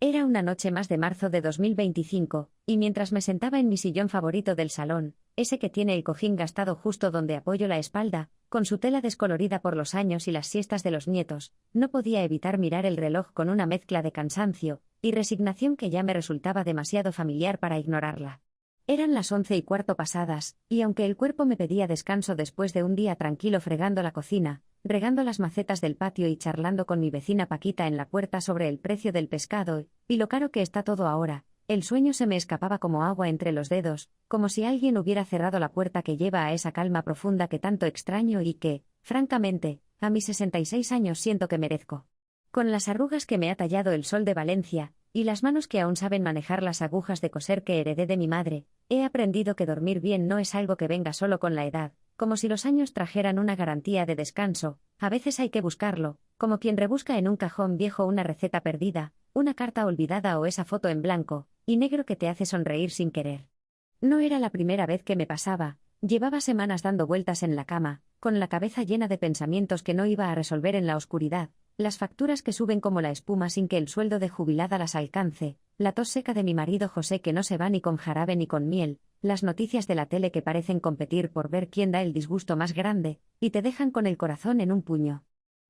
Era una noche más de marzo de 2025, y mientras me sentaba en mi sillón favorito del salón, ese que tiene el cojín gastado justo donde apoyo la espalda, con su tela descolorida por los años y las siestas de los nietos, no podía evitar mirar el reloj con una mezcla de cansancio y resignación que ya me resultaba demasiado familiar para ignorarla. Eran las 11:15 pasadas, y aunque el cuerpo me pedía descanso después de un día tranquilo fregando la cocina, regando las macetas del patio y charlando con mi vecina Paquita en la puerta sobre el precio del pescado y lo caro que está todo ahora, el sueño se me escapaba como agua entre los dedos, como si alguien hubiera cerrado la puerta que lleva a esa calma profunda que tanto extraño y que, francamente, a mis 66 años siento que merezco. Con las arrugas que me ha tallado el sol de Valencia, y las manos que aún saben manejar las agujas de coser que heredé de mi madre, he aprendido que dormir bien no es algo que venga solo con la edad, como si los años trajeran una garantía de descanso. A veces hay que buscarlo, como quien rebusca en un cajón viejo una receta perdida, una carta olvidada o esa foto en blanco y negro que te hace sonreír sin querer. No era la primera vez que me pasaba, llevaba semanas dando vueltas en la cama, con la cabeza llena de pensamientos que no iba a resolver en la oscuridad, las facturas que suben como la espuma sin que el sueldo de jubilada las alcance, la tos seca de mi marido José que no se va ni con jarabe ni con miel, las noticias de la tele que parecen competir por ver quién da el disgusto más grande, y te dejan con el corazón en un puño.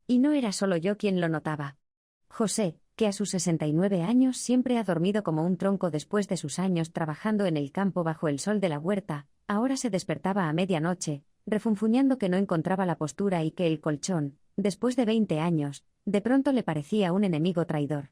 Y no era solo yo quien lo notaba. José, que a sus 69 años siempre ha dormido como un tronco después de sus años trabajando en el campo bajo el sol de la huerta, ahora se despertaba a medianoche, refunfuñando que no encontraba la postura y que el colchón, después de 20 años, de pronto le parecía un enemigo traidor.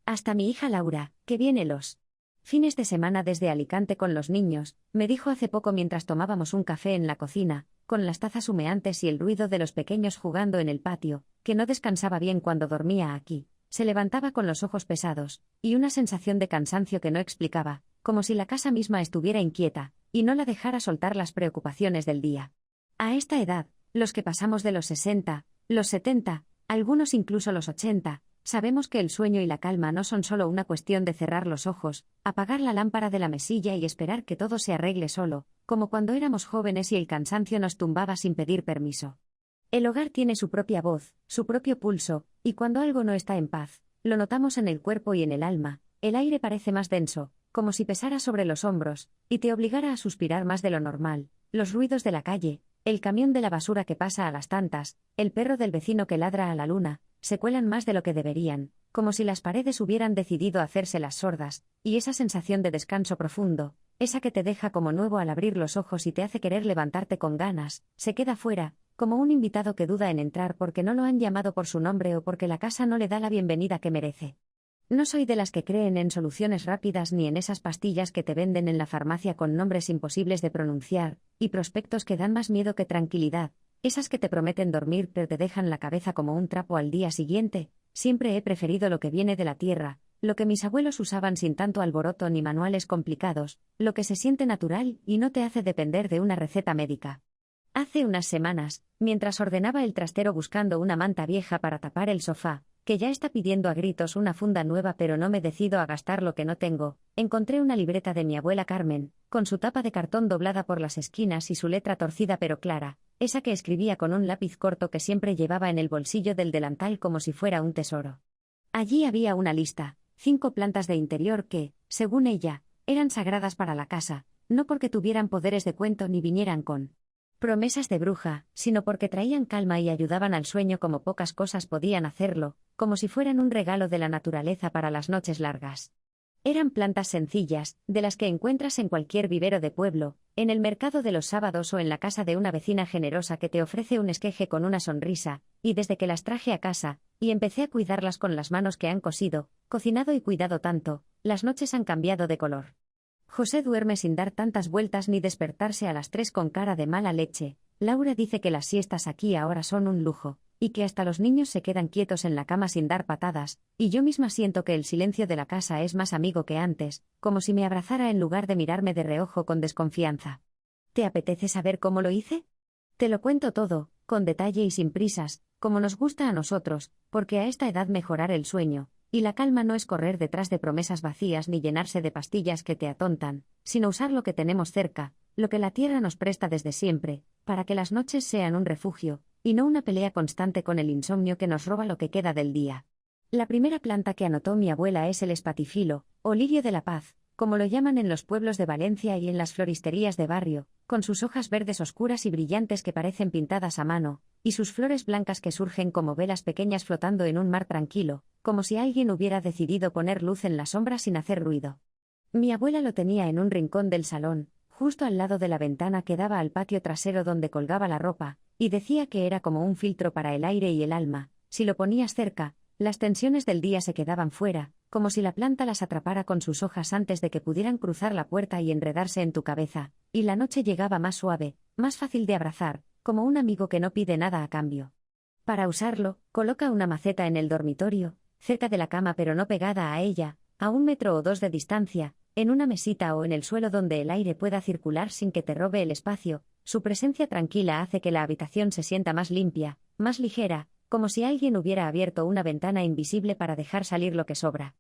Hasta mi hija Laura, que viene los fines de semana desde Alicante con los niños, me dijo hace poco mientras tomábamos un café en la cocina, con las tazas humeantes y el ruido de los pequeños jugando en el patio, que no descansaba bien cuando dormía aquí. Se levantaba con los ojos pesados, y una sensación de cansancio que no explicaba, como si la casa misma estuviera inquieta, y no la dejara soltar las preocupaciones del día. A esta edad, los que pasamos de los 60, los 70, algunos incluso los 80, sabemos que el sueño y la calma no son solo una cuestión de cerrar los ojos, apagar la lámpara de la mesilla y esperar que todo se arregle solo, como cuando éramos jóvenes y el cansancio nos tumbaba sin pedir permiso. El hogar tiene su propia voz, su propio pulso, y cuando algo no está en paz, lo notamos en el cuerpo y en el alma, el aire parece más denso, como si pesara sobre los hombros, y te obligara a suspirar más de lo normal, los ruidos de la calle, el camión de la basura que pasa a las tantas, el perro del vecino que ladra a la luna, se cuelan más de lo que deberían, como si las paredes hubieran decidido hacérselas sordas, y esa sensación de descanso profundo, esa que te deja como nuevo al abrir los ojos y te hace querer levantarte con ganas, se queda fuera, como un invitado que duda en entrar porque no lo han llamado por su nombre o porque la casa no le da la bienvenida que merece. No soy de las que creen en soluciones rápidas ni en esas pastillas que te venden en la farmacia con nombres imposibles de pronunciar, y prospectos que dan más miedo que tranquilidad, esas que te prometen dormir pero te dejan la cabeza como un trapo al día siguiente. Siempre he preferido lo que viene de la tierra, lo que mis abuelos usaban sin tanto alboroto ni manuales complicados, lo que se siente natural y no te hace depender de una receta médica. Hace unas semanas, mientras ordenaba el trastero buscando una manta vieja para tapar el sofá, que ya está pidiendo a gritos una funda nueva pero no me decido a gastar lo que no tengo, encontré una libreta de mi abuela Carmen, con su tapa de cartón doblada por las esquinas y su letra torcida pero clara, esa que escribía con un lápiz corto que siempre llevaba en el bolsillo del delantal como si fuera un tesoro. Allí había una lista, 5 plantas de interior que, según ella, eran sagradas para la casa, no porque tuvieran poderes de cuento ni vinieran con promesas de bruja, sino porque traían calma y ayudaban al sueño como pocas cosas podían hacerlo, como si fueran un regalo de la naturaleza para las noches largas. Eran plantas sencillas, de las que encuentras en cualquier vivero de pueblo, en el mercado de los sábados o en la casa de una vecina generosa que te ofrece un esqueje con una sonrisa, y desde que las traje a casa, y empecé a cuidarlas con las manos que han cosido, cocinado y cuidado tanto, las noches han cambiado de color. José duerme sin dar tantas vueltas ni despertarse a las 3 con cara de mala leche. Laura dice que las siestas aquí ahora son un lujo, y que hasta los niños se quedan quietos en la cama sin dar patadas, y yo misma siento que el silencio de la casa es más amigo que antes, como si me abrazara en lugar de mirarme de reojo con desconfianza. ¿Te apetece saber cómo lo hice? Te lo cuento todo, con detalle y sin prisas, como nos gusta a nosotros, porque a esta edad mejorar el sueño y la calma no es correr detrás de promesas vacías ni llenarse de pastillas que te atontan, sino usar lo que tenemos cerca, lo que la tierra nos presta desde siempre, para que las noches sean un refugio, y no una pelea constante con el insomnio que nos roba lo que queda del día. La primera planta que anotó mi abuela es el espatifilo, o lirio de la paz, como lo llaman en los pueblos de Valencia y en las floristerías de barrio, con sus hojas verdes oscuras y brillantes que parecen pintadas a mano, y sus flores blancas que surgen como velas pequeñas flotando en un mar tranquilo, como si alguien hubiera decidido poner luz en la sombra sin hacer ruido. Mi abuela lo tenía en un rincón del salón, justo al lado de la ventana que daba al patio trasero donde colgaba la ropa, y decía que era como un filtro para el aire y el alma. Si lo ponías cerca, las tensiones del día se quedaban fuera, como si la planta las atrapara con sus hojas antes de que pudieran cruzar la puerta y enredarse en tu cabeza, y la noche llegaba más suave, más fácil de abrazar, como un amigo que no pide nada a cambio. Para usarlo, coloca una maceta en el dormitorio, cerca de la cama pero no pegada a ella, a 1 o 2 metros de distancia, en una mesita o en el suelo donde el aire pueda circular sin que te robe el espacio. Su presencia tranquila hace que la habitación se sienta más limpia, más ligera, como si alguien hubiera abierto una ventana invisible para dejar salir lo que sobra.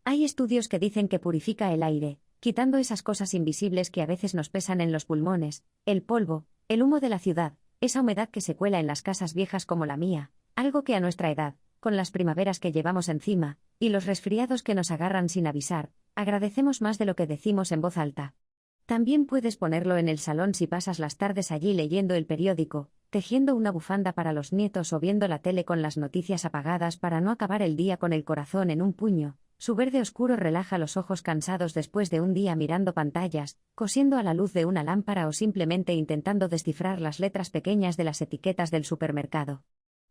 Hay estudios que dicen que purifica el aire, quitando esas cosas invisibles que a veces nos pesan en los pulmones, el polvo, el humo de la ciudad, esa humedad que se cuela en las casas viejas como la mía, algo que a nuestra edad, con las primaveras que llevamos encima, y los resfriados que nos agarran sin avisar, agradecemos más de lo que decimos en voz alta. También puedes ponerlo en el salón si pasas las tardes allí leyendo el periódico, tejiendo una bufanda para los nietos o viendo la tele con las noticias apagadas para no acabar el día con el corazón en un puño. Su verde oscuro relaja los ojos cansados después de un día mirando pantallas, cosiendo a la luz de una lámpara o simplemente intentando descifrar las letras pequeñas de las etiquetas del supermercado.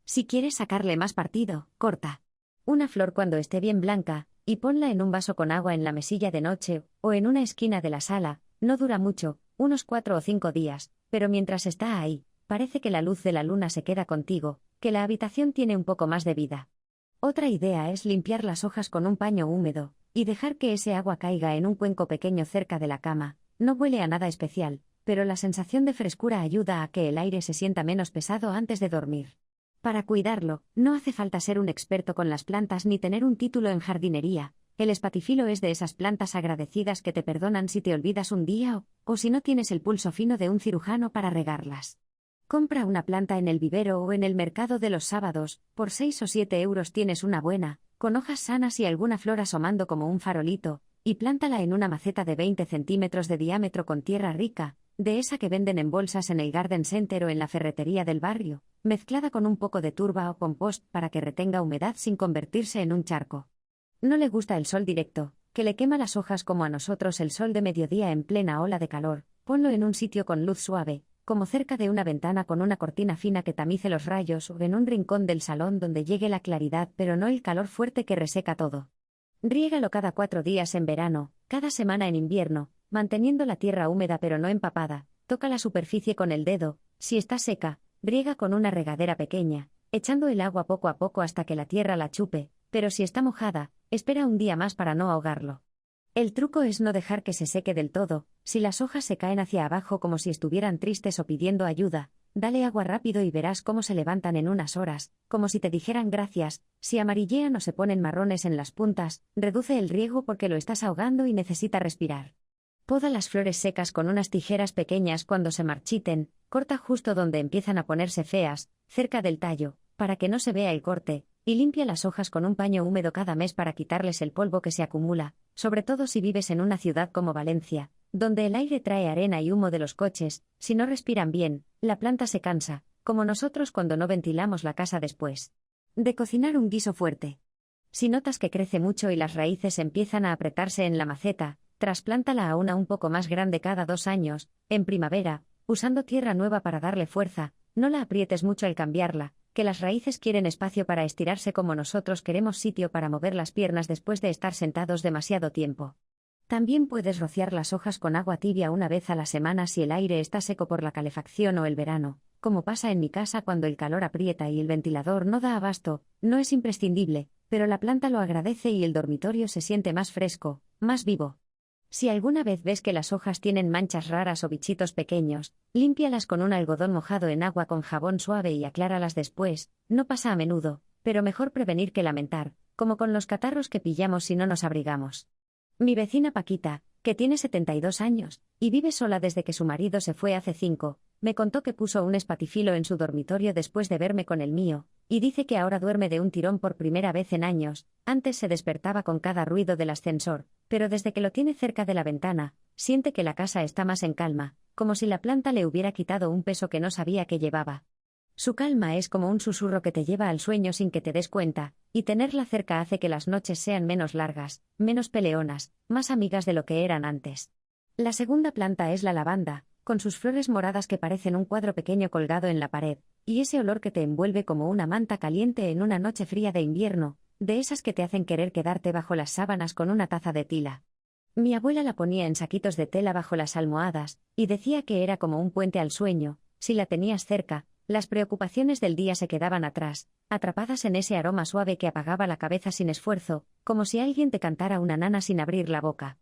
Si quieres sacarle más partido, corta una flor cuando esté bien blanca, y ponla en un vaso con agua en la mesilla de noche, o en una esquina de la sala. No dura mucho, unos 4 o 5 días, pero mientras está ahí, parece que la luz de la luna se queda contigo, que la habitación tiene un poco más de vida. Otra idea es limpiar las hojas con un paño húmedo, y dejar que ese agua caiga en un cuenco pequeño cerca de la cama. No huele a nada especial, pero la sensación de frescura ayuda a que el aire se sienta menos pesado antes de dormir. Para cuidarlo, no hace falta ser un experto con las plantas ni tener un título en jardinería. El espatifilo es de esas plantas agradecidas que te perdonan si te olvidas un día o si no tienes el pulso fino de un cirujano para regarlas. Compra una planta en el vivero o en el mercado de los sábados, por 6 o 7 euros tienes una buena, con hojas sanas y alguna flor asomando como un farolito, y plántala en una maceta de 20 centímetros de diámetro con tierra rica, de esa que venden en bolsas en el Garden Center o en la ferretería del barrio, mezclada con un poco de turba o compost para que retenga humedad sin convertirse en un charco. No le gusta el sol directo, que le quema las hojas como a nosotros el sol de mediodía en plena ola de calor. Ponlo en un sitio con luz suave, como cerca de una ventana con una cortina fina que tamice los rayos o en un rincón del salón donde llegue la claridad pero no el calor fuerte que reseca todo. Riégalo cada 4 días en verano, cada semana en invierno, manteniendo la tierra húmeda pero no empapada. Toca la superficie con el dedo. Si está seca, riega con una regadera pequeña, echando el agua poco a poco hasta que la tierra la chupe, pero si está mojada, espera un día más para no ahogarlo. El truco es no dejar que se seque del todo. Si las hojas se caen hacia abajo como si estuvieran tristes o pidiendo ayuda, dale agua rápido y verás cómo se levantan en unas horas, como si te dijeran gracias. Si amarillean o se ponen marrones en las puntas, reduce el riego porque lo estás ahogando y necesita respirar. Poda las flores secas con unas tijeras pequeñas cuando se marchiten, corta justo donde empiezan a ponerse feas, cerca del tallo, para que no se vea el corte, y limpia las hojas con un paño húmedo cada mes para quitarles el polvo que se acumula, sobre todo si vives en una ciudad como Valencia, donde el aire trae arena y humo de los coches. Si no respiran bien, la planta se cansa, como nosotros cuando no ventilamos la casa después de cocinar un guiso fuerte. Si notas que crece mucho y las raíces empiezan a apretarse en la maceta, trasplántala a una un poco más grande cada 2 años, en primavera, usando tierra nueva para darle fuerza. No la aprietes mucho al cambiarla, que las raíces quieren espacio para estirarse como nosotros queremos sitio para mover las piernas después de estar sentados demasiado tiempo. También puedes rociar las hojas con agua tibia una vez a la semana si el aire está seco por la calefacción o el verano, como pasa en mi casa cuando el calor aprieta y el ventilador no da abasto. No es imprescindible, pero la planta lo agradece y el dormitorio se siente más fresco, más vivo. Si alguna vez ves que las hojas tienen manchas raras o bichitos pequeños, límpialas con un algodón mojado en agua con jabón suave y acláralas después. No pasa a menudo, pero mejor prevenir que lamentar, como con los catarros que pillamos si no nos abrigamos. Mi vecina Paquita, que tiene 72 años, y vive sola desde que su marido se fue hace 5, me contó que puso un espatifilo en su dormitorio después de verme con el mío, y dice que ahora duerme de un tirón por primera vez en años. Antes se despertaba con cada ruido del ascensor, pero desde que lo tiene cerca de la ventana, siente que la casa está más en calma, como si la planta le hubiera quitado un peso que no sabía que llevaba. Su calma es como un susurro que te lleva al sueño sin que te des cuenta, y tenerla cerca hace que las noches sean menos largas, menos peleonas, más amigas de lo que eran antes. La segunda planta es la lavanda, con sus flores moradas que parecen un cuadro pequeño colgado en la pared, y ese olor que te envuelve como una manta caliente en una noche fría de invierno, de esas que te hacen querer quedarte bajo las sábanas con una taza de tila. Mi abuela la ponía en saquitos de tela bajo las almohadas, y decía que era como un puente al sueño. Si la tenías cerca, las preocupaciones del día se quedaban atrás, atrapadas en ese aroma suave que apagaba la cabeza sin esfuerzo, como si alguien te cantara una nana sin abrir la boca.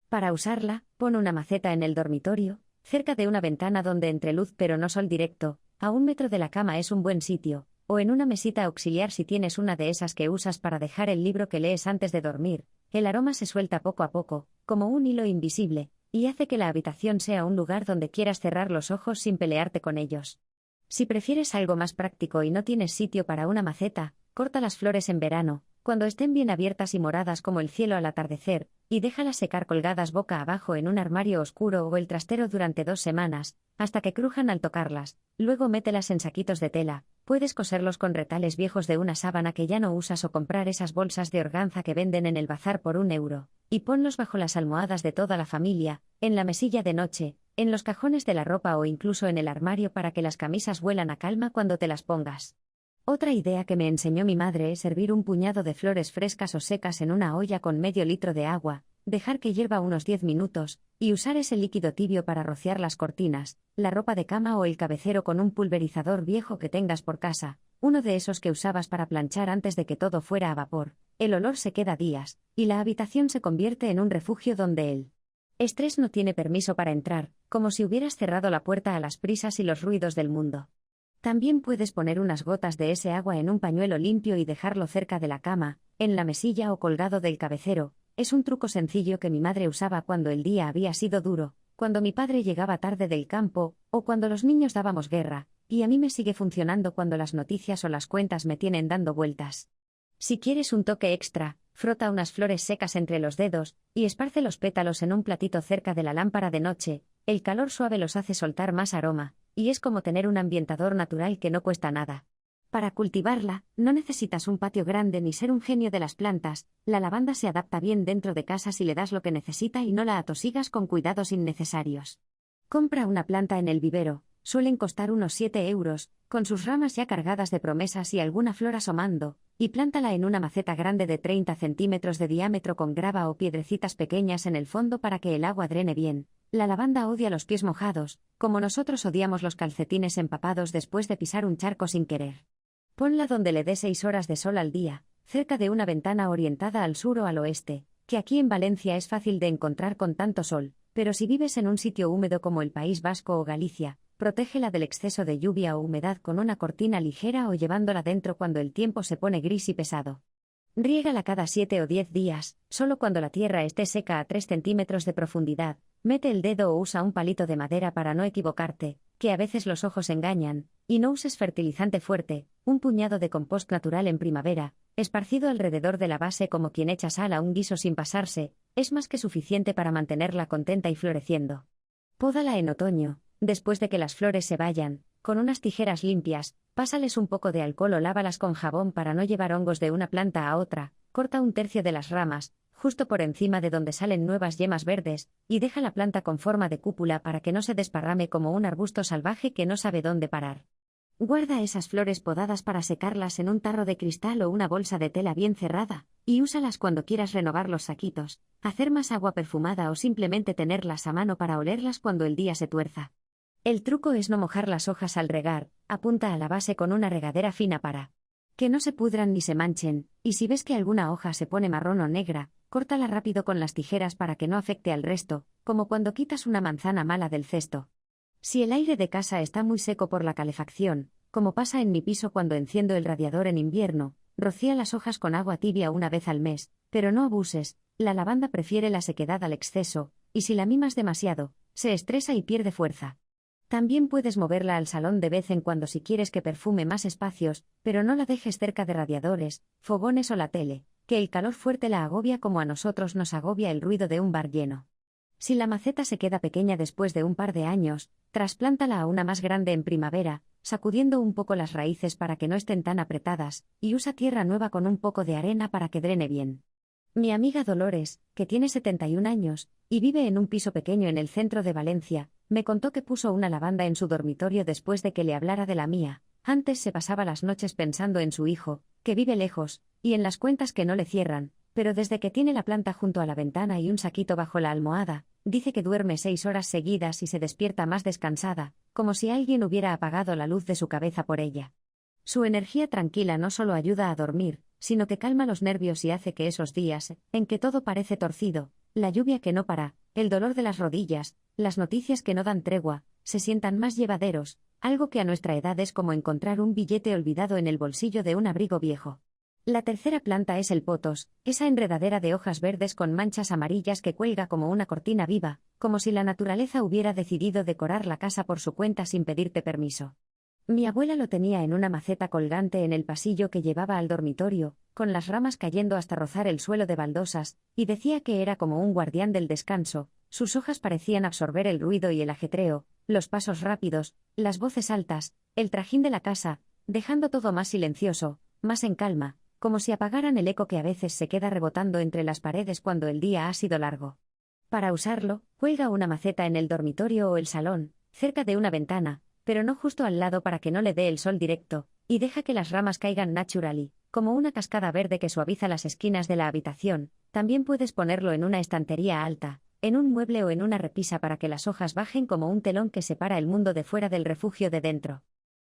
Para usarla, pon una maceta en el dormitorio, cerca de una ventana donde entre luz pero no sol directo, a 1 metro de la cama es un buen sitio, o en una mesita auxiliar si tienes una de esas que usas para dejar el libro que lees antes de dormir. El aroma se suelta poco a poco, como un hilo invisible, y hace que la habitación sea un lugar donde quieras cerrar los ojos sin pelearte con ellos. Si prefieres algo más práctico y no tienes sitio para una maceta, corta las flores en verano, cuando estén bien abiertas y moradas como el cielo al atardecer, y déjalas secar colgadas boca abajo en un armario oscuro o el trastero durante 2 semanas, hasta que crujan al tocarlas. Luego mételas en saquitos de tela, puedes coserlos con retales viejos de una sábana que ya no usas o comprar esas bolsas de organza que venden en el bazar por 1 euro, y ponlos bajo las almohadas de toda la familia, en la mesilla de noche, en los cajones de la ropa o incluso en el armario para que las camisas huelan a calma cuando te las pongas. Otra idea que me enseñó mi madre es hervir un puñado de flores frescas o secas en una olla con medio litro de agua, dejar que hierva unos 10 minutos, y usar ese líquido tibio para rociar las cortinas, la ropa de cama o el cabecero con un pulverizador viejo que tengas por casa, uno de esos que usabas para planchar antes de que todo fuera a vapor. El olor se queda días, y la habitación se convierte en un refugio donde el estrés no tiene permiso para entrar, como si hubieras cerrado la puerta a las prisas y los ruidos del mundo. También puedes poner unas gotas de ese agua en un pañuelo limpio y dejarlo cerca de la cama, en la mesilla o colgado del cabecero. Es un truco sencillo que mi madre usaba cuando el día había sido duro, cuando mi padre llegaba tarde del campo, o cuando los niños dábamos guerra, y a mí me sigue funcionando cuando las noticias o las cuentas me tienen dando vueltas. Si quieres un toque extra, frota unas flores secas entre los dedos, y esparce los pétalos en un platito cerca de la lámpara de noche. El calor suave los hace soltar más aroma, y es como tener un ambientador natural que no cuesta nada. Para cultivarla, no necesitas un patio grande ni ser un genio de las plantas. La lavanda se adapta bien dentro de casa si le das lo que necesita y no la atosigas con cuidados innecesarios. Compra una planta en el vivero, suelen costar unos 7 euros, con sus ramas ya cargadas de promesas y alguna flor asomando, y plántala en una maceta grande de 30 centímetros de diámetro con grava o piedrecitas pequeñas en el fondo para que el agua drene bien. La lavanda odia los pies mojados, como nosotros odiamos los calcetines empapados después de pisar un charco sin querer. Ponla donde le dé 6 horas de sol al día, cerca de una ventana orientada al sur o al oeste, que aquí en Valencia es fácil de encontrar con tanto sol, pero si vives en un sitio húmedo como el País Vasco o Galicia, protégela del exceso de lluvia o humedad con una cortina ligera o llevándola dentro cuando el tiempo se pone gris y pesado. Riégala cada 7 o 10 días, solo cuando la tierra esté seca a 3 centímetros de profundidad. Mete el dedo o usa un palito de madera para no equivocarte, que a veces los ojos engañan, y no uses fertilizante fuerte. Un puñado de compost natural en primavera, esparcido alrededor de la base como quien echa sal a un guiso sin pasarse, es más que suficiente para mantenerla contenta y floreciendo. Pódala en otoño, después de que las flores se vayan, con unas tijeras limpias, pásales un poco de alcohol o lávalas con jabón para no llevar hongos de una planta a otra, corta 1/3 de las ramas, justo por encima de donde salen nuevas yemas verdes, y deja la planta con forma de cúpula para que no se desparrame como un arbusto salvaje que no sabe dónde parar. Guarda esas flores podadas para secarlas en un tarro de cristal o una bolsa de tela bien cerrada, y úsalas cuando quieras renovar los saquitos, hacer más agua perfumada o simplemente tenerlas a mano para olerlas cuando el día se tuerza. El truco es no mojar las hojas al regar, apunta a la base con una regadera fina para que no se pudran ni se manchen, y si ves que alguna hoja se pone marrón o negra, córtala rápido con las tijeras para que no afecte al resto, como cuando quitas una manzana mala del cesto. Si el aire de casa está muy seco por la calefacción, como pasa en mi piso cuando enciendo el radiador en invierno, rocía las hojas con agua tibia una vez al mes, pero no abuses. La lavanda prefiere la sequedad al exceso, y si la mimas demasiado, se estresa y pierde fuerza. También puedes moverla al salón de vez en cuando si quieres que perfume más espacios, pero no la dejes cerca de radiadores, fogones o la tele, que el calor fuerte la agobia como a nosotros nos agobia el ruido de un bar lleno. Si la maceta se queda pequeña después de un par de años, trasplántala a una más grande en primavera, sacudiendo un poco las raíces para que no estén tan apretadas, y usa tierra nueva con un poco de arena para que drene bien. Mi amiga Dolores, que tiene 71 años, y vive en un piso pequeño en el centro de Valencia, me contó que puso una lavanda en su dormitorio después de que le hablara de la mía. Antes se pasaba las noches pensando en su hijo, que vive lejos, y en las cuentas que no le cierran, pero desde que tiene la planta junto a la ventana y un saquito bajo la almohada, dice que duerme 6 horas seguidas y se despierta más descansada, como si alguien hubiera apagado la luz de su cabeza por ella. Su energía tranquila no solo ayuda a dormir, sino que calma los nervios y hace que esos días, en que todo parece torcido, la lluvia que no para, el dolor de las rodillas, las noticias que no dan tregua, se sientan más llevaderos, algo que a nuestra edad es como encontrar un billete olvidado en el bolsillo de un abrigo viejo. La tercera planta es el potos, esa enredadera de hojas verdes con manchas amarillas que cuelga como una cortina viva, como si la naturaleza hubiera decidido decorar la casa por su cuenta sin pedirte permiso. Mi abuela lo tenía en una maceta colgante en el pasillo que llevaba al dormitorio, con las ramas cayendo hasta rozar el suelo de baldosas, y decía que era como un guardián del descanso. Sus hojas parecían absorber el ruido y el ajetreo, los pasos rápidos, las voces altas, el trajín de la casa, dejando todo más silencioso, más en calma, como si apagaran el eco que a veces se queda rebotando entre las paredes cuando el día ha sido largo. Para usarlo, cuelga una maceta en el dormitorio o el salón, cerca de una ventana, pero no justo al lado para que no le dé el sol directo, y deja que las ramas caigan naturally, como una cascada verde que suaviza las esquinas de la habitación. También puedes ponerlo en una estantería alta, en un mueble o en una repisa para que las hojas bajen como un telón que separa el mundo de fuera del refugio de dentro.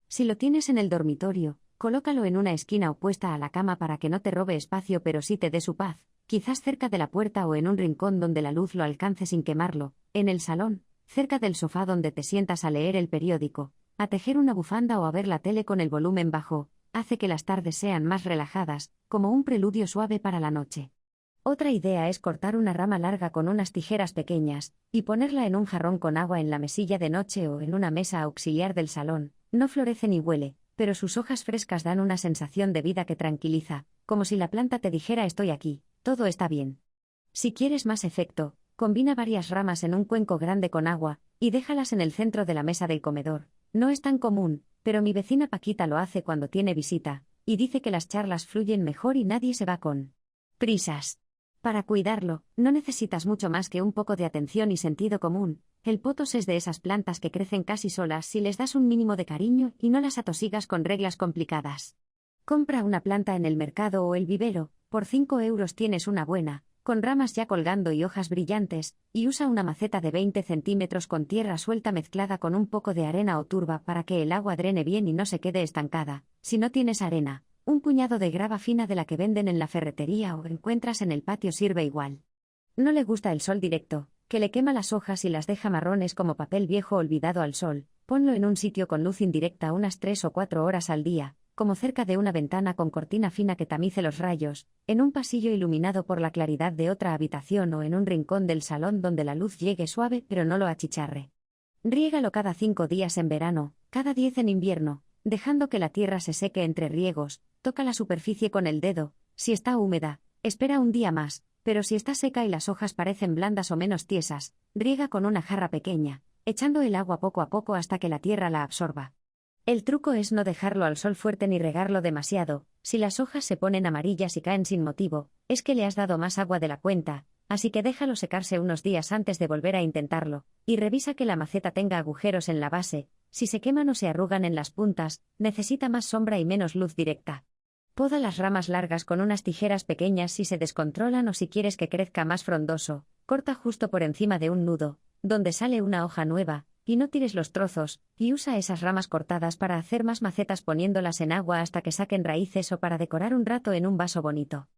Si lo tienes en el dormitorio, colócalo en una esquina opuesta a la cama para que no te robe espacio pero sí te dé su paz, quizás cerca de la puerta o en un rincón donde la luz lo alcance sin quemarlo, en el salón, cerca del sofá donde te sientas a leer el periódico, a tejer una bufanda o a ver la tele con el volumen bajo, hace que las tardes sean más relajadas, como un preludio suave para la noche. Otra idea es cortar una rama larga con unas tijeras pequeñas, y ponerla en un jarrón con agua en la mesilla de noche o en una mesa auxiliar del salón. No florece ni huele, pero sus hojas frescas dan una sensación de vida que tranquiliza, como si la planta te dijera estoy aquí, todo está bien. Si quieres más efecto, combina varias ramas en un cuenco grande con agua, y déjalas en el centro de la mesa del comedor. No es tan común, pero mi vecina Paquita lo hace cuando tiene visita, y dice que las charlas fluyen mejor y nadie se va con prisas. Para cuidarlo, no necesitas mucho más que un poco de atención y sentido común. El potos es de esas plantas que crecen casi solas si les das un mínimo de cariño y no las atosigas con reglas complicadas. Compra una planta en el mercado o el vivero, por 5 euros tienes una buena, con ramas ya colgando y hojas brillantes, y usa una maceta de 20 centímetros con tierra suelta mezclada con un poco de arena o turba para que el agua drene bien y no se quede estancada. Si no tienes arena, un puñado de grava fina de la que venden en la ferretería o encuentras en el patio sirve igual. No le gusta el sol directo, que le quema las hojas y las deja marrones como papel viejo olvidado al sol. Ponlo en un sitio con luz indirecta unas 3 o 4 horas al día, como cerca de una ventana con cortina fina que tamice los rayos, en un pasillo iluminado por la claridad de otra habitación o en un rincón del salón donde la luz llegue suave pero no lo achicharre. Riégalo cada 5 días en verano, cada 10 en invierno, dejando que la tierra se seque entre riegos. Toca la superficie con el dedo. Si está húmeda, espera un día más, pero si está seca y las hojas parecen blandas o menos tiesas, riega con una jarra pequeña, echando el agua poco a poco hasta que la tierra la absorba. El truco es no dejarlo al sol fuerte ni regarlo demasiado. Si las hojas se ponen amarillas y caen sin motivo, es que le has dado más agua de la cuenta, así que déjalo secarse unos días antes de volver a intentarlo, y revisa que la maceta tenga agujeros en la base. Si se queman o se arrugan en las puntas, necesita más sombra y menos luz directa. Poda las ramas largas con unas tijeras pequeñas si se descontrolan o si quieres que crezca más frondoso. Corta justo por encima de un nudo, donde sale una hoja nueva, y no tires los trozos, y usa esas ramas cortadas para hacer más macetas poniéndolas en agua hasta que saquen raíces o para decorar un rato en un vaso bonito.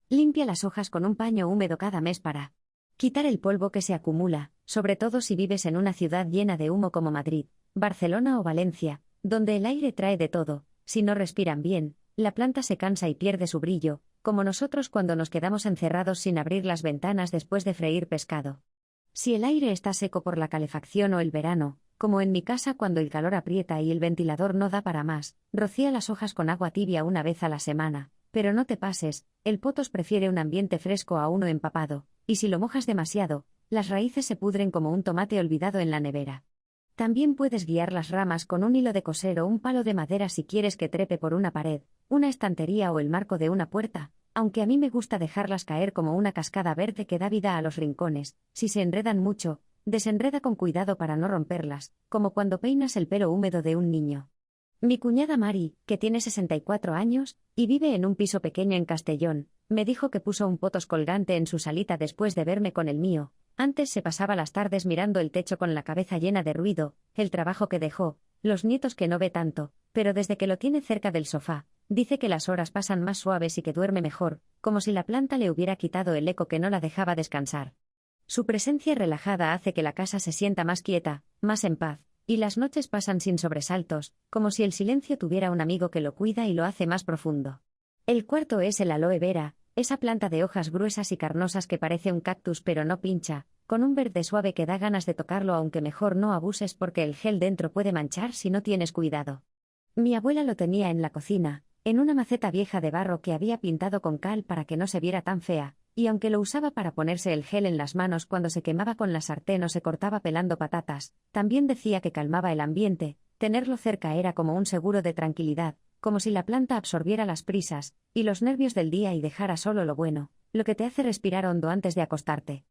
Limpia las hojas con un paño húmedo cada mes para quitar el polvo que se acumula, sobre todo si vives en una ciudad llena de humo como Madrid, Barcelona o Valencia, donde el aire trae de todo. Si no respiran bien, la planta se cansa y pierde su brillo, como nosotros cuando nos quedamos encerrados sin abrir las ventanas después de freír pescado. Si el aire está seco por la calefacción o el verano, como en mi casa cuando el calor aprieta y el ventilador no da para más, rocía las hojas con agua tibia una vez a la semana, pero no te pases, el potos prefiere un ambiente fresco a uno empapado, y si lo mojas demasiado, las raíces se pudren como un tomate olvidado en la nevera. También puedes guiar las ramas con un hilo de coser o un palo de madera si quieres que trepe por una pared, una estantería o el marco de una puerta, aunque a mí me gusta dejarlas caer como una cascada verde que da vida a los rincones. Si se enredan mucho, desenreda con cuidado para no romperlas, como cuando peinas el pelo húmedo de un niño. Mi cuñada Mari, que tiene 64 años, y vive en un piso pequeño en Castellón, me dijo que puso un potos colgante en su salita después de verme con el mío. Antes se pasaba las tardes mirando el techo con la cabeza llena de ruido, el trabajo que dejó, los nietos que no ve tanto, pero desde que lo tiene cerca del sofá, dice que las horas pasan más suaves y que duerme mejor, como si la planta le hubiera quitado el eco que no la dejaba descansar. Su presencia relajada hace que la casa se sienta más quieta, más en paz, y las noches pasan sin sobresaltos, como si el silencio tuviera un amigo que lo cuida y lo hace más profundo. El cuarto es el aloe vera, esa planta de hojas gruesas y carnosas que parece un cactus pero no pincha, con un verde suave que da ganas de tocarlo, aunque mejor no abuses porque el gel dentro puede manchar si no tienes cuidado. Mi abuela lo tenía en la cocina, en una maceta vieja de barro que había pintado con cal para que no se viera tan fea, y aunque lo usaba para ponerse el gel en las manos cuando se quemaba con la sartén o se cortaba pelando patatas, también decía que calmaba el ambiente. Tenerlo cerca era como un seguro de tranquilidad, como si la planta absorbiera las prisas y los nervios del día y dejara solo lo bueno, lo que te hace respirar hondo antes de acostarte.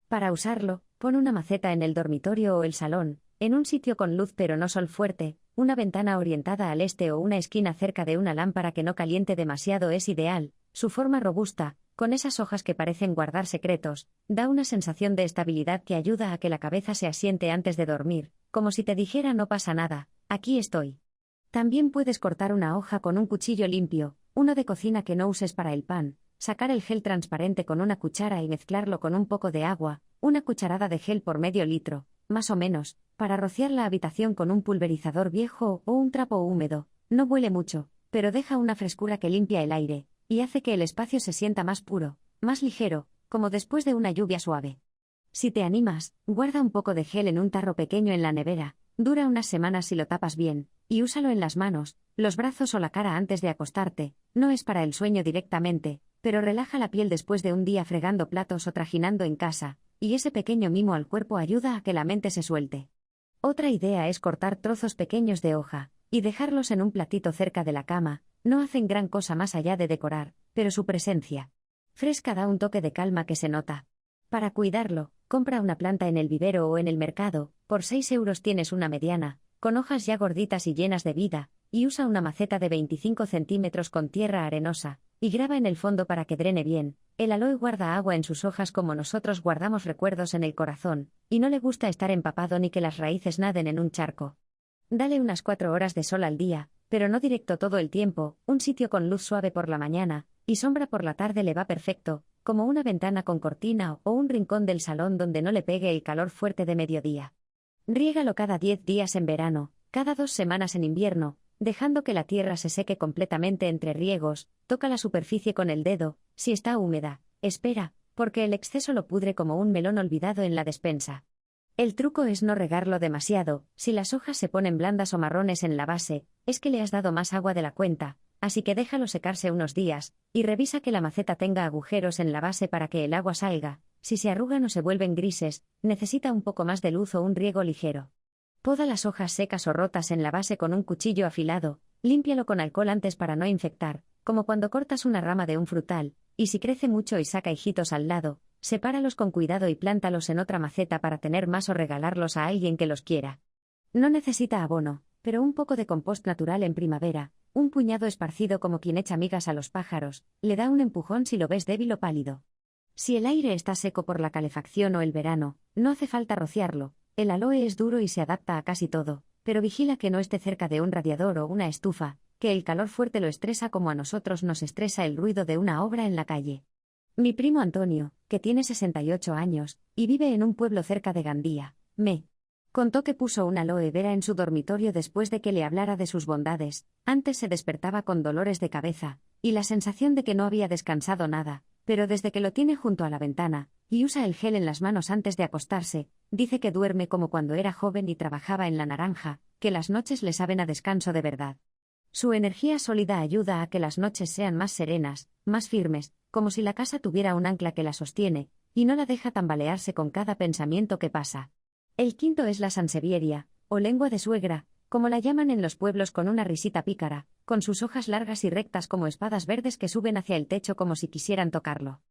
Para usarlo, pon una maceta en el dormitorio o el salón, en un sitio con luz pero no sol fuerte, una ventana orientada al este o una esquina cerca de una lámpara que no caliente demasiado es ideal. Su forma robusta, con esas hojas que parecen guardar secretos, da una sensación de estabilidad que ayuda a que la cabeza se asiente antes de dormir, como si te dijera no pasa nada, aquí estoy. También puedes cortar una hoja con un cuchillo limpio, uno de cocina que no uses para el pan, sacar el gel transparente con una cuchara y mezclarlo con un poco de agua, una cucharada de gel por medio litro, más o menos, para rociar la habitación con un pulverizador viejo o un trapo húmedo. No huele mucho, pero deja una frescura que limpia el aire y hace que el espacio se sienta más puro, más ligero, como después de una lluvia suave. Si te animas, guarda un poco de gel en un tarro pequeño en la nevera, dura unas semanas si lo tapas bien, y úsalo en las manos, los brazos o la cara antes de acostarte. No es para el sueño directamente, pero relaja la piel después de un día fregando platos o trajinando en casa, y ese pequeño mimo al cuerpo ayuda a que la mente se suelte. Otra idea es cortar trozos pequeños de hoja y dejarlos en un platito cerca de la cama. No hacen gran cosa más allá de decorar, pero su presencia fresca da un toque de calma que se nota. Para cuidarlo, compra una planta en el vivero o en el mercado. Por 6 euros tienes una mediana, con hojas ya gorditas y llenas de vida, y usa una maceta de 25 centímetros con tierra arenosa, y graba en el fondo para que drene bien. El aloe guarda agua en sus hojas como nosotros guardamos recuerdos en el corazón, y no le gusta estar empapado ni que las raíces naden en un charco. Dale unas 4 horas de sol al día, pero no directo todo el tiempo. Un sitio con luz suave por la mañana y sombra por la tarde le va perfecto, como una ventana con cortina o un rincón del salón donde no le pegue el calor fuerte de mediodía. Riégalo cada 10 días en verano, cada 2 semanas en invierno, dejando que la tierra se seque completamente entre riegos. Toca la superficie con el dedo. Si está húmeda, espera, porque el exceso lo pudre como un melón olvidado en la despensa. El truco es no regarlo demasiado. Si las hojas se ponen blandas o marrones en la base, es que le has dado más agua de la cuenta, así que déjalo secarse unos días, y revisa que la maceta tenga agujeros en la base para que el agua salga. Si se arrugan o se vuelven grises, necesita un poco más de luz o un riego ligero. Poda las hojas secas o rotas en la base con un cuchillo afilado, límpialo con alcohol antes para no infectar, como cuando cortas una rama de un frutal, y si crece mucho y saca hijitos al lado, sepáralos con cuidado y plántalos en otra maceta para tener más o regalarlos a alguien que los quiera. No necesita abono, pero un poco de compost natural en primavera, un puñado esparcido como quien echa migas a los pájaros, le da un empujón si lo ves débil o pálido. Si el aire está seco por la calefacción o el verano, no hace falta rociarlo. El aloe es duro y se adapta a casi todo, pero vigila que no esté cerca de un radiador o una estufa, que el calor fuerte lo estresa como a nosotros nos estresa el ruido de una obra en la calle. Mi primo Antonio, que tiene 68 años, y vive en un pueblo cerca de Gandía, me contó que puso un aloe vera en su dormitorio después de que le hablara de sus bondades. Antes se despertaba con dolores de cabeza, y la sensación de que no había descansado nada, pero desde que lo tiene junto a la ventana, y usa el gel en las manos antes de acostarse. Dice que duerme como cuando era joven y trabajaba en La Naranja, que las noches le saben a descanso de verdad. Su energía sólida ayuda a que las noches sean más serenas, más firmes, como si la casa tuviera un ancla que la sostiene, y no la deja tambalearse con cada pensamiento que pasa. El quinto es la sansevieria, o lengua de suegra, como la llaman en los pueblos, con una risita pícara, con sus hojas largas y rectas como espadas verdes que suben hacia el techo como si quisieran tocarlo.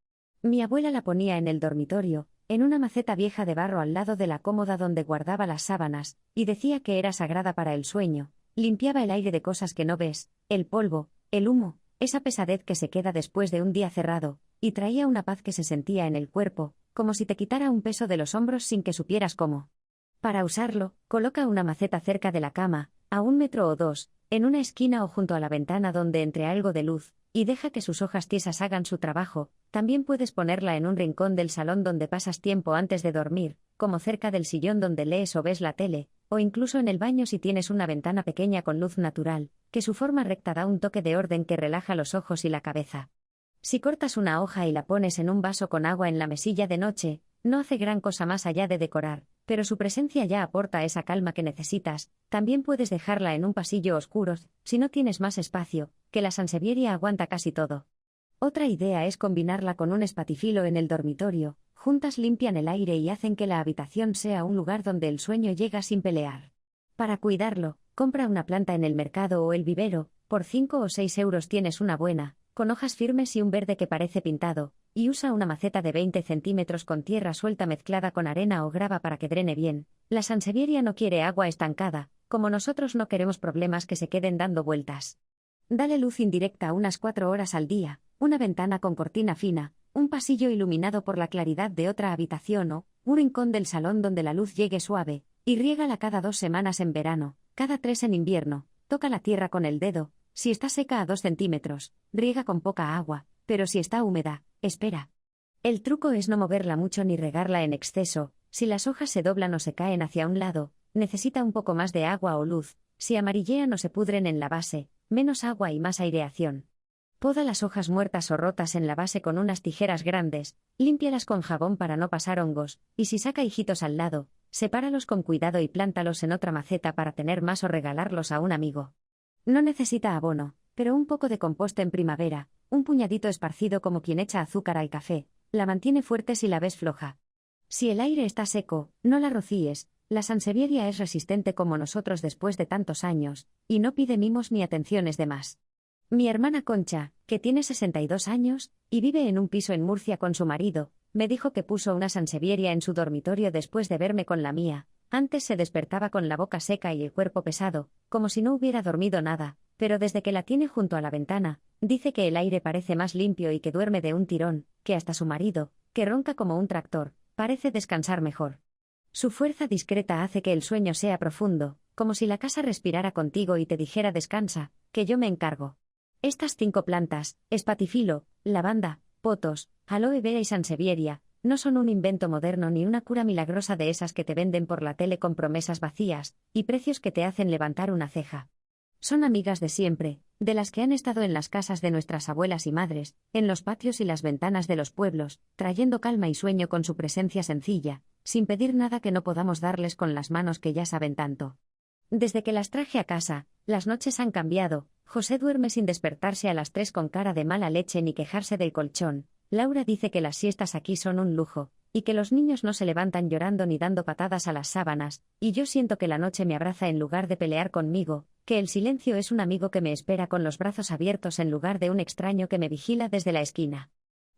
Mi abuela la ponía en el dormitorio, en una maceta vieja de barro al lado de la cómoda donde guardaba las sábanas, y decía que era sagrada para el sueño. Limpiaba el aire de cosas que no ves, el polvo, el humo, esa pesadez que se queda después de un día cerrado, y traía una paz que se sentía en el cuerpo, como si te quitara un peso de los hombros sin que supieras cómo. Para usarlo, coloca una maceta cerca de la cama, a 1 metro o 2, en una esquina o junto a la ventana donde entre algo de luz, y deja que sus hojas tiesas hagan su trabajo. También puedes ponerla en un rincón del salón donde pasas tiempo antes de dormir, como cerca del sillón donde lees o ves la tele, o incluso en el baño si tienes una ventana pequeña con luz natural, que su forma recta da un toque de orden que relaja los ojos y la cabeza. Si cortas una hoja y la pones en un vaso con agua en la mesilla de noche, no hace gran cosa más allá de decorar, pero su presencia ya aporta esa calma que necesitas. También puedes dejarla en un pasillo oscuro, si no tienes más espacio, que la sansevieria aguanta casi todo. Otra idea es combinarla con un espatifilo en el dormitorio. Juntas limpian el aire y hacen que la habitación sea un lugar donde el sueño llega sin pelear. Para cuidarlo, compra una planta en el mercado o el vivero. Por 5 o 6 euros tienes una buena, con hojas firmes y un verde que parece pintado, y usa una maceta de 20 centímetros con tierra suelta mezclada con arena o grava para que drene bien. La sansevieria no quiere agua estancada, como nosotros no queremos problemas que se queden dando vueltas. Dale luz indirecta unas 4 horas al día, una ventana con cortina fina, un pasillo iluminado por la claridad de otra habitación o un rincón del salón donde la luz llegue suave, y riégala cada 2 semanas en verano, cada 3 en invierno. Toca la tierra con el dedo. Si está seca a 2 centímetros, riega con poca agua, pero si está húmeda, espera. El truco es no moverla mucho ni regarla en exceso. Si las hojas se doblan o se caen hacia un lado, necesita un poco más de agua o luz. Si amarillean o se pudren en la base, menos agua y más aireación. Poda las hojas muertas o rotas en la base con unas tijeras grandes, límpialas con jabón para no pasar hongos, y si saca hijitos al lado, sepáralos con cuidado y plántalos en otra maceta para tener más o regalarlos a un amigo. No necesita abono, pero un poco de composta en primavera, un puñadito esparcido como quien echa azúcar al café, la mantiene fuerte si la ves floja. Si el aire está seco, no la rocíes. La sansevieria es resistente como nosotros después de tantos años, y no pide mimos ni atenciones de más. Mi hermana Concha, que tiene 62 años, y vive en un piso en Murcia con su marido, me dijo que puso una sansevieria en su dormitorio después de verme con la mía. Antes se despertaba con la boca seca y el cuerpo pesado, como si no hubiera dormido nada, pero desde que la tiene junto a la ventana, dice que el aire parece más limpio y que duerme de un tirón, que hasta su marido, que ronca como un tractor, parece descansar mejor. Su fuerza discreta hace que el sueño sea profundo, como si la casa respirara contigo y te dijera descansa, que yo me encargo. Estas 5 plantas, espatifilo, lavanda, potos, aloe vera y sansevieria, no son un invento moderno ni una cura milagrosa de esas que te venden por la tele con promesas vacías y precios que te hacen levantar una ceja. Son amigas de siempre, de las que han estado en las casas de nuestras abuelas y madres, en los patios y las ventanas de los pueblos, trayendo calma y sueño con su presencia sencilla, sin pedir nada que no podamos darles con las manos que ya saben tanto. Desde que las traje a casa, las noches han cambiado. José duerme sin despertarse a las 3 con cara de mala leche ni quejarse del colchón. Laura dice que las siestas aquí son un lujo, y que los niños no se levantan llorando ni dando patadas a las sábanas, y yo siento que la noche me abraza en lugar de pelear conmigo, que el silencio es un amigo que me espera con los brazos abiertos en lugar de un extraño que me vigila desde la esquina.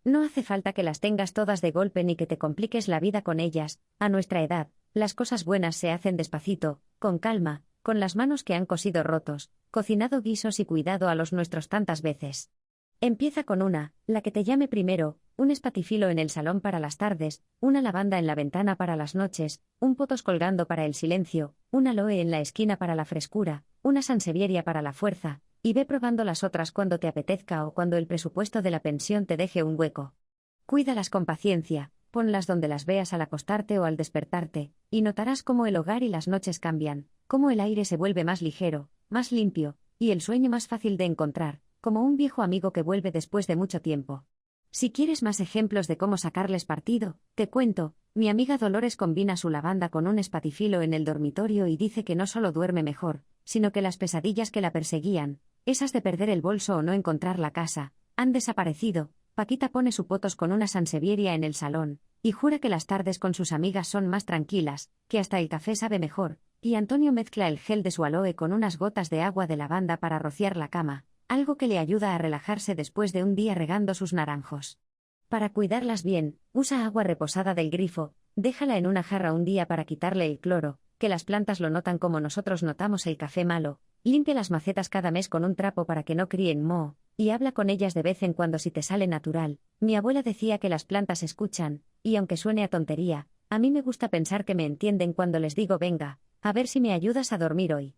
No hace falta que las tengas todas de golpe ni que te compliques la vida con ellas. A nuestra edad, las cosas buenas se hacen despacito, con calma, con las manos que han cosido rotos, cocinado guisos y cuidado a los nuestros tantas veces. Empieza con una, la que te llame primero, un espatifilo en el salón para las tardes, una lavanda en la ventana para las noches, un potos colgando para el silencio, un aloe en la esquina para la frescura, una sansevieria para la fuerza, y ve probando las otras cuando te apetezca o cuando el presupuesto de la pensión te deje un hueco. Cuídalas con paciencia, ponlas donde las veas al acostarte o al despertarte, y notarás cómo el hogar y las noches cambian, cómo el aire se vuelve más ligero, más limpio, y el sueño más fácil de encontrar, como un viejo amigo que vuelve después de mucho tiempo. Si quieres más ejemplos de cómo sacarles partido, te cuento, mi amiga Dolores combina su lavanda con un espatifilo en el dormitorio y dice que no solo duerme mejor, sino que las pesadillas que la perseguían, esas de perder el bolso o no encontrar la casa, han desaparecido. Paquita pone su potos con una sansevieria en el salón, y jura que las tardes con sus amigas son más tranquilas, que hasta el café sabe mejor, y Antonio mezcla el gel de su aloe con unas gotas de agua de lavanda para rociar la cama, algo que le ayuda a relajarse después de un día regando sus naranjos. Para cuidarlas bien, usa agua reposada del grifo, déjala en una jarra un día para quitarle el cloro, que las plantas lo notan como nosotros notamos el café malo, limpia las macetas cada mes con un trapo para que no críen moho, y habla con ellas de vez en cuando si te sale natural. Mi abuela decía que las plantas escuchan, y aunque suene a tontería, a mí me gusta pensar que me entienden cuando les digo venga, a ver si me ayudas a dormir hoy.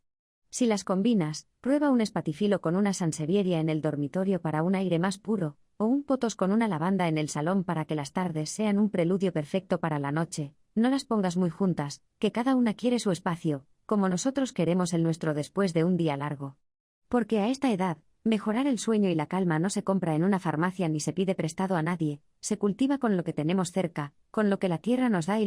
Si las combinas, prueba un espatifilo con una sansevieria en el dormitorio para un aire más puro, o un potos con una lavanda en el salón para que las tardes sean un preludio perfecto para la noche. No las pongas muy juntas, que cada una quiere su espacio, como nosotros queremos el nuestro después de un día largo. Porque a esta edad, mejorar el sueño y la calma no se compra en una farmacia ni se pide prestado a nadie, se cultiva con lo que tenemos cerca, con lo que la tierra nos da y